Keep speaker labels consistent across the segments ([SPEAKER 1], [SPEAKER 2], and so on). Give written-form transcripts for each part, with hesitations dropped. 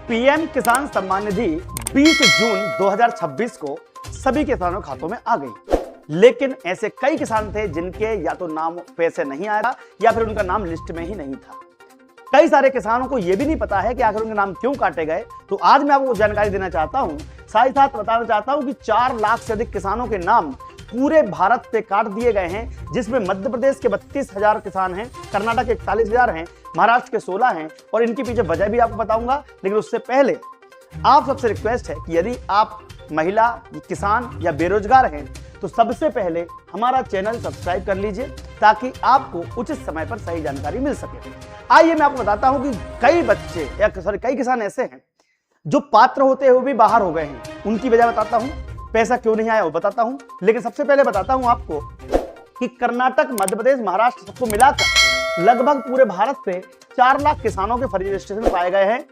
[SPEAKER 1] PM किसान सम्मान निधि 20 जून 2026 को सभी किसानों के खातों में आ गई, लेकिन ऐसे कई किसान थे जिनके या तो नाम पैसे नहीं आया या फिर उनका नाम लिस्ट में ही नहीं था। कई सारे किसानों को यह भी नहीं पता है कि आखिर उनके नाम क्यों काटे गए। तो आज मैं आपको जानकारी देना चाहता हूं, साथ ही साथ बताना चाहता हूं कि 4 लाख से अधिक किसानों के नाम पूरे भारत से काट दिए गए हैं, जिसमें मध्य प्रदेश के 32,000 किसान हैं, कर्नाटक के 41,000 हैं, महाराष्ट्र के 16 हैं और इनके पीछे वजह भी आपको बताऊंगा। लेकिन उससे पहले आप सबसे रिक्वेस्ट है कि यदि आप महिला, किसान या बेरोजगार हैं तो सबसे पहले हमारा चैनल सब्सक्राइब कर लीजिए ताकि आपको उचित समय पर सही जानकारी मिल सके। आइए मैं आपको बताता हूं कि कई किसान ऐसे हैं जो पात्र होते हुए भी बाहर हो गए हैं। उनकी वजह बताता हूं, पैसा क्यों नहीं आया वो बताता हूं, लेकिन सबसे पहले बताता हूं आपको कि कर्नाटक, मध्य प्रदेश, महाराष्ट्र सबको मिलाकर लगभग पूरे भारत से 4 लाख किसानों के फर्जी रजिस्ट्रेशन पाए गए हैं।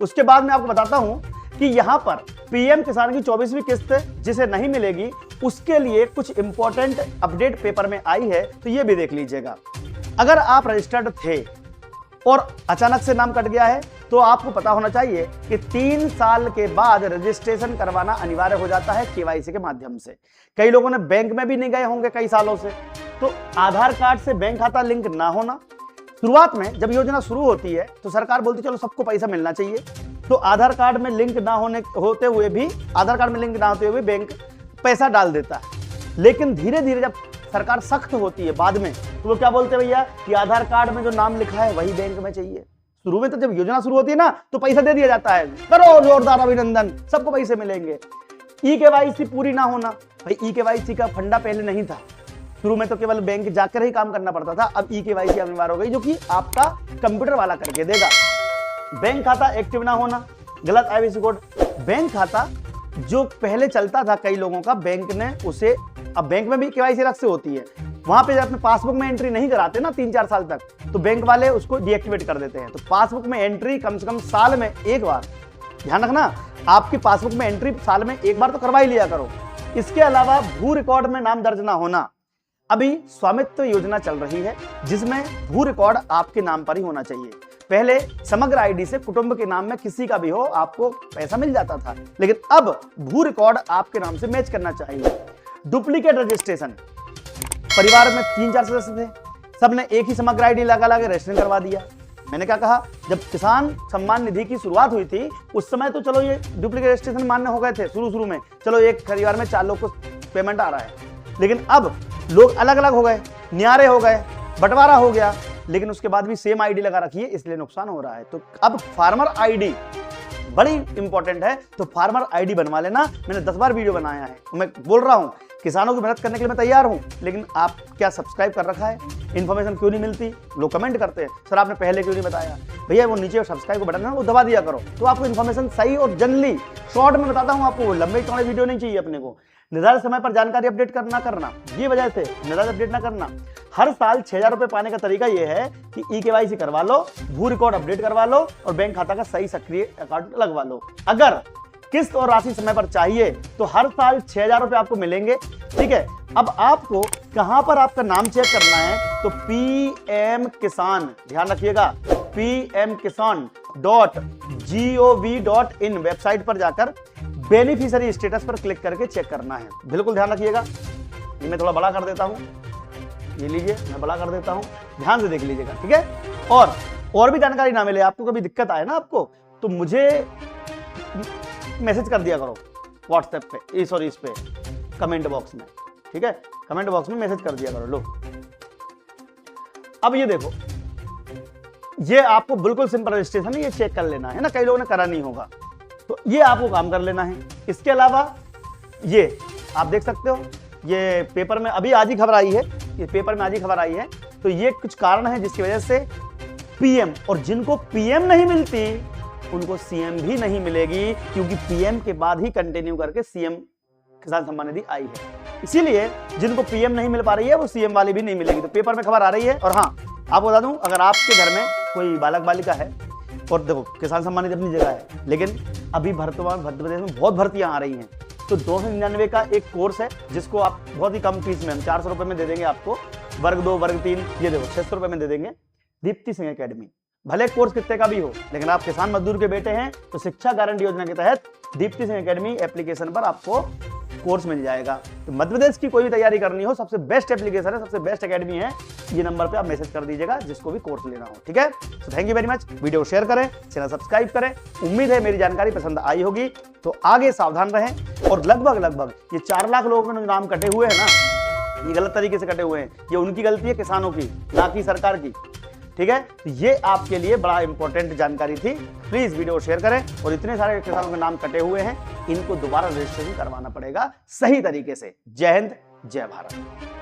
[SPEAKER 1] उसके बाद मैं आपको बताता हूं कि यहां पर पीएम किसान की 24वीं किस्त जिसे नहीं मिलेगी उसके लिए कुछ इंपॉर्टेंट अपडेट पेपर में आई है, तो ये भी देख लीजिएगा। अगर आप रजिस्टर्ड थे और अचानक से नाम कट गया है तो आपको पता होना चाहिए कि 3 साल के बाद रजिस्ट्रेशन करवाना अनिवार्य हो जाता है केवाईसी के माध्यम से। कई लोगों ने बैंक में भी नहीं गए होंगे कई सालों से, तो आधार कार्ड से बैंक खाता लिंक ना होना। शुरुआत में जब योजना शुरू होती है तो सरकार बोलती चलो सबको पैसा मिलना चाहिए, तो आधार कार्ड में लिंक ना होते हुए बैंक पैसा डाल देता है। लेकिन धीरे धीरे जब सरकार सख्त होती है बाद में, तो वो क्या बोलते हैं भैया कि आधार कार्ड में जो नाम लिखा है वही बैंक में चाहिए। शुरू में तो जब योजना शुरू होती है ना तो पैसा दे दिया जाता है, करो जोरदार अभिनंदन, सबको पैसे मिलेंगे। ई केवाईसी पूरी ना होना, भाई ई केवाईसी का फंडा पहले नहीं था। शुरू में तो केवल बैंक जाकर ही काम करना पड़ता था, अब ई केवाईसी अनिवार्य हो गई जो कि आपका कंप्यूटर वाला करके देगा। बैंक खाता एक्टिव ना होना, गलत आईएफएससी कोड। बैंक खाता जो पहले चलता था कई लोगों का, बैंक ने उसे, अब बैंक में भी केवाईसी अलग से होती है, वहां पे जब अपने पासबुक में एंट्री नहीं कराते ना 3-4 साल तक, तो बैंक वाले उसको डीएक्टिवेट कर देते हैं। तो पासबुक में एंट्री कम से कम साल में एक बार, ध्यान रखना, आपकी पासबुक में एंट्री साल में एक बार तो करवा ही लिया करो। इसके अलावा भू रिकॉर्ड में नाम दर्ज ना होना। अभी स्वामित्व योजना चल रही है जिसमें भू रिकॉर्ड आपके नाम पर ही होना चाहिए। पहले समग्र आईडी से कुटुंब के नाम में किसी का भी हो आपको पैसा मिल जाता था, लेकिन अब भू रिकॉर्ड आपके नाम से मैच करना चाहिए। डुप्लीकेट रजिस्ट्रेशन, परिवार में 3-4 सदस्य थे, सबने एक ही समग्र आईडी लगा रजिस्ट्रेशन करवा दिया। मैंने क्या कहा, जब किसान सम्मान निधि की शुरुआत हुई थी उस समय तो चलो ये डुप्लीकेट रजिस्ट्रेशन मान्य हो गए थे शुरू में, चलो एक परिवार में 4 लोग को पेमेंट आ रहा है। लेकिन अब लोग अलग अलग हो गए, न्यारे हो गए, बंटवारा हो गया, लेकिन उसके बाद भी सेम आईडी लगा रखी है, इसलिए नुकसान हो रहा है। तो अब फार्मर आईडी बड़ी इंपॉर्टेंट है, तो फार्मर आईडी बनवा लेना। मैंने 10 बार वीडियो बनाया है, मैं बोल रहा हूं किसानों की मदद करने के लिए मैं तैयार हूं, लेकिन आप क्या सब्सक्राइब कर रखा है? इन्फॉर्मेशन क्यों नहीं मिलती? लोग कमेंट करते हैं सर आपने पहले क्यों नहीं बताया। भैया वो नीचे सब्सक्राइब का बटन है वो दबा दिया करो, तो आपको इन्फॉर्मेशन सही और जनरली शॉर्ट में बताता हूं आपको। लंबे चौड़े वीडियो नहीं चाहिए अपने को। निर्धारित समय पर जानकारी अपडेट करना, ये वजह से निर्धारित अपडेट ना करना। हर साल 6,000 रुपए पाने का तरीका यह है कि ई केवाईसी करवा लो, भू रिकॉर्ड अपडेट करवा लो और बैंक खाता का सही सक्रिय अकाउंट लगवा लो। अगर किस्त और राशि समय पर चाहिए तो हर साल 6,000 रुपए आपको मिलेंगे, ठीक है। अब आपको कहां पर आपका नाम चेक करना है, तो पीएम किसान, ध्यान रखिएगा, pmkisan.gov.in वेबसाइट पर जाकर बेनिफिशियरी स्टेटस पर क्लिक करके चेक करना है। बिल्कुल ध्यान रखिएगा। ये मैं थोड़ा बड़ा कर देता हूं, ये लीजिए मैं बड़ा कर देता हूं, ध्यान से देख लीजिएगा, ठीक है। और भी जानकारी ना मिले आपको, कभी दिक्कत आए ना आपको, तो मुझे मैसेज कर दिया करो व्हाट्सएप पे, इस पे कमेंट बॉक्स में, ठीक है, कमेंट बॉक्स में मैसेज कर दिया करो। लो अब ये देखो, ये आपको बिल्कुल सिंपल रजिस्ट्रेशन है, ये चेक कर लेना है ना, कई लोगों ने करा नहीं होगा, तो ये आपको काम कर लेना है। इसके अलावा ये आप देख सकते हो, ये पेपर में अभी आज ही खबर आई है, ये पेपर में आज ही खबर आई है, तो ये कुछ कारण है जिसकी वजह से पीएम, और जिनको पीएम नहीं मिलती उनको सीएम भी नहीं मिलेगी, क्योंकि पीएम के बाद ही कंटिन्यू करके सीएम किसान सम्मान निधि आई है। इसीलिए जिनको पीएम नहीं मिल पा रही है वो सीएम वाली भी नहीं मिलेगी, तो पेपर में खबर आ रही है। और हाँ, आपको बता दूं, अगर आपके घर में कोई बालक बालिका है, और देखो किसान सम्मान निधि अपनी जगह है, लेकिन अभी वर्तमान मध्य प्रदेश में बहुत भर्तियां आ रही हैं, तो 299 का एक कोर्स है जिसको आप बहुत ही कम फीस में, हम 400 रुपए में दे देंगे आपको, वर्ग 2 वर्ग 3, ये देखो 600 रुपए में दे देंगे। दीप्ति सिंह एकेडमी भले कोर्स कितने का भी हो, लेकिन आप किसान मजदूर के बेटे हैं तो शिक्षा गारंटी योजना के तहत दीप्ति सिंह एकेडमी एप्लीकेशन पर आपको कोर्स मिल जाएगा। तो मध्य प्रदेश की कोई भी तैयारी करनी हो, सबसे बेस्ट एप्लीकेशन है, सबसे बेस्ट एकेडमी है। ये नंबर पे आप मैसेज कर दीजिएगा जिसको भी कोर्स लेना हो, ठीक है। तो thank you very much. Video share करें, चैनल सब्सक्राइब करें। उम्मीद है मेरी जानकारी पसंद आई होगी। तो आगे सावधान रहें। और लगभग ये 4 लाख लोगों के नाम कटे हुए हैं ना, ये गलत तरीके से कटे हुए हैं, ये उनकी गलती है, किसानों की, ना कि सरकार की, ठीक है। तो ये आपके लिए बड़ा इंपॉर्टेंट जानकारी थी। प्लीज वीडियो शेयर करें। और इतने सारे किसानों के नाम कटे हुए हैं, इनको दोबारा रजिस्ट्रेशन करवाना पड़ेगा सही तरीके से। जय हिंद, जय भारत।